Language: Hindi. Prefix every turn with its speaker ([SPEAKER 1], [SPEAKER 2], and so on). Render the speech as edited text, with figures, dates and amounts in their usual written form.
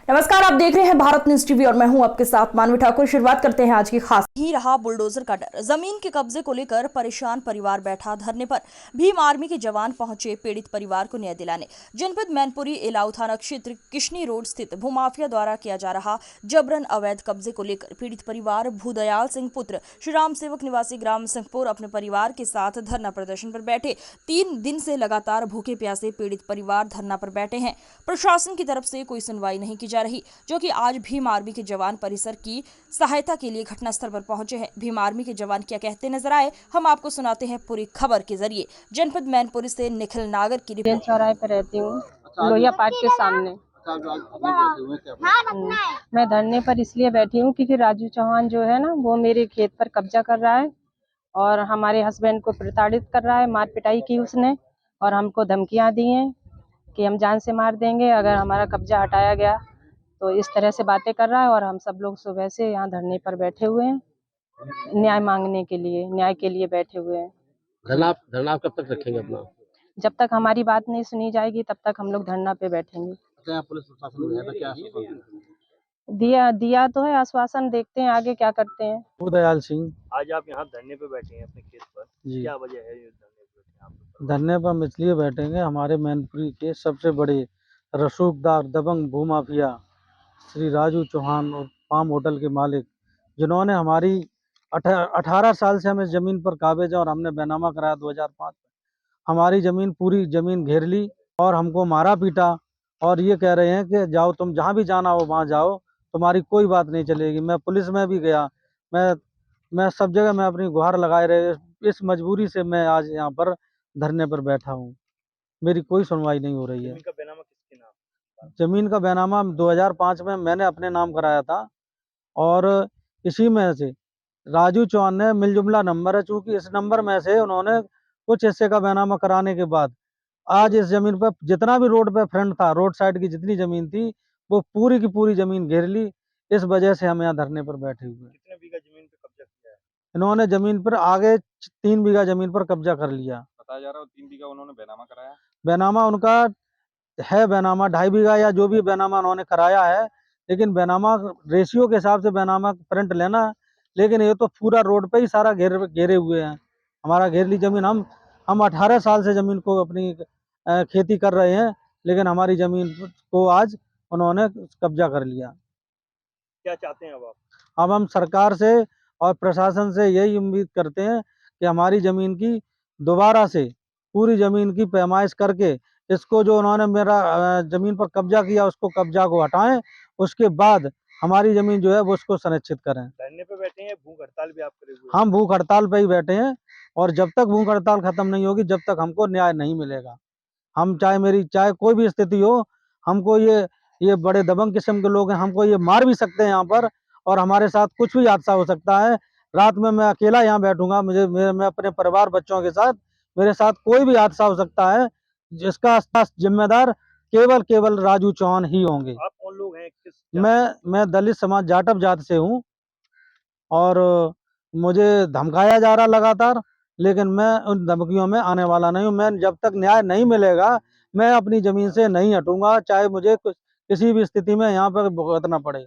[SPEAKER 1] नमस्कार, आप देख रहे हैं भारत न्यूज टीवी और मैं हूं आपके साथ मानवी ठाकुर। शुरुआत करते हैं आज की खास। ही रहा बुलडोजर का डर। जमीन के कब्जे को लेकर परेशान परिवार बैठा धरने पर। भीम आर्मी के जवान पहुंचे पीड़ित परिवार को न्याय दिलाने। जनपद मैनपुरी इलाऊ थाना क्षेत्र किशनी रोड स्थित भूमाफिया द्वारा किया जा रहा जबरन अवैध कब्जे को लेकर पीड़ित परिवार भूदयाल सिंह पुत्र श्री राम सेवक निवासी ग्राम सिंहपुर अपने परिवार के साथ धरना प्रदर्शन पर बैठे। 3 दिन से लगातार भूखे प्यासे पीड़ित परिवार धरना पर बैठे हैं। प्रशासन की तरफ से कोई सुनवाई नहीं की जा रही, जो कि आज भीम आर्मी के जवान परिसर की सहायता के लिए घटनास्थल पर पहुंचे हैं। भीम आर्मी के जवान क्या कहते नजर आए, हम आपको सुनाते हैं पूरी खबर के जरिए। जनपद मैनपुरी से निखिल नागर की रिपोर्ट।
[SPEAKER 2] चौराहे पे रहती हूँ, लोहिया पार्क के सामने। मैं धरने पर इसलिए बैठी हूँ क्योंकि राजू चौहान जो है ना, वो मेरे खेत पर कब्जा कर रहा है और हमारे हस्बैंड को प्रताड़ित कर रहा है। मार पिटाई की उसने और हमको धमकियां दी हैं कि हम जान से मार देंगे अगर हमारा कब्जा हटाया गया। तो इस तरह से बातें कर रहा है और हम सब लोग सुबह से यहाँ धरने पर बैठे हुए हैं, न्याय मांगने के लिए, न्याय के लिए बैठे हुए हैं।
[SPEAKER 3] धरना आप कब तक रखेंगे अपना?
[SPEAKER 2] जब तक हमारी बात नहीं सुनी जाएगी तब तक हम लोग धरना पे बैठेंगे।
[SPEAKER 3] क्या पुलिस प्रशासन ने क्या आश्वासन
[SPEAKER 2] दिया तो है आश्वासन, देखते हैं आगे क्या करते हैं।
[SPEAKER 4] भूदयाल सिंह।
[SPEAKER 5] आज आप यहाँ धरने पे बैठे हैं अपने खेत पर,
[SPEAKER 4] जी,
[SPEAKER 5] क्या वजह है ये धरने पे बैठे हैं आप?
[SPEAKER 4] धरने पर हम इसलिए बैठेंगे, हमारे मैनपुरी के सबसे बड़े रसूखदार दबंग भूमाफिया श्री राजू चौहान और पाम होटल के मालिक, जिन्होंने हमारी 18 साल से हमें ज़मीन पर काबिज है और हमने बैनामा कराया 2005 में। हमारी ज़मीन, पूरी ज़मीन घेर ली और हमको मारा पीटा और ये कह रहे हैं कि जाओ, तुम जहाँ भी जाना हो वहाँ जाओ, तुम्हारी कोई बात नहीं चलेगी। मैं पुलिस में भी गया, मैं सब जगह मैं अपनी गुहार लगाए रहे। इस मजबूरी से मैं आज यहाँ पर धरने पर बैठा हूँ। मेरी कोई सुनवाई नहीं हो रही है।
[SPEAKER 5] जमीन का बैनामा किसके नाम?
[SPEAKER 4] ज़मीन का बैनामा 2005 में मैंने अपने नाम कराया था और इसी में से राजू चौहान ने मिलजुमला नंबर है, चूँकि इस नंबर में से उन्होंने कुछ हिस्से का बैनामा कराने के बाद आज इस ज़मीन पर जितना भी रोड पे फ्रंट था, रोड साइड की जितनी ज़मीन थी, वो पूरी की पूरी ज़मीन घेर ली। इस वजह से हम यहाँ धरने पर बैठे हुए हैं।
[SPEAKER 5] कितने बीघा जमीन पे कब्जा किया है?
[SPEAKER 4] इन्होंने ज़मीन पर आगे 3 बीघा ज़मीन पर कब्जा कर लिया।
[SPEAKER 5] बताया जा रहा है 3 बीघा उन्होंने बैनामा कराया।
[SPEAKER 4] बैनामा उनका है, बैनामा 2.5 बीघा या जो भी बैनामा उन्होंने कराया है, लेकिन बैनामा रेशियो के हिसाब से बैनामा प्रिंट लेना है, लेकिन ये तो पूरा रोड पे ही सारा घेरे हुए हैं। हमारा घेर ली ज़मीन। हम 18 साल से ज़मीन को अपनी खेती कर रहे हैं, लेकिन हमारी ज़मीन को आज उन्होंने कब्जा कर लिया।
[SPEAKER 5] क्या चाहते हैं अब आप?
[SPEAKER 4] अब हम सरकार से और प्रशासन से यही उम्मीद करते हैं कि हमारी ज़मीन की दोबारा से पूरी ज़मीन की पैमाइश करके इसको, जो उन्होंने मेरा ज़मीन पर कब्जा किया, उसको कब्जा को हटाएं। उसके बाद हमारी ज़मीन जो है वो उसको सुनिश्चित करें।
[SPEAKER 5] धरने पे बैठे हैं, भूख हड़ताल भी आप करे हुए हैं?
[SPEAKER 4] हम भूख हड़ताल पे ही बैठे हैं और जब तक भूख हड़ताल खत्म नहीं होगी, जब तक हमको न्याय नहीं मिलेगा, हम चाहे कोई भी स्थिति हो, हमको ये बड़े दबंग किस्म के लोग हैं, हमको ये मार भी सकते हैं यहाँ पर और हमारे साथ कुछ भी हादसा हो सकता है। रात में मैं अकेला यहाँ बैठूंगा, मैं अपने परिवार बच्चों के साथ, मेरे साथ कोई भी हादसा हो सकता है, जिसका जिम्मेदार केवल राजू चौहान ही होंगे।
[SPEAKER 5] आप कौन लोग हैं?
[SPEAKER 4] मैं दलित समाज जाटव जात से हूँ और मुझे धमकाया जा रहा लगातार, लेकिन मैं उन धमकियों में आने वाला नहीं हूँ। मैं जब तक न्याय नहीं मिलेगा, मैं अपनी ज़मीन से नहीं हटूंगा, चाहे मुझे किसी भी स्थिति में यहाँ पर भुगतना पड़े।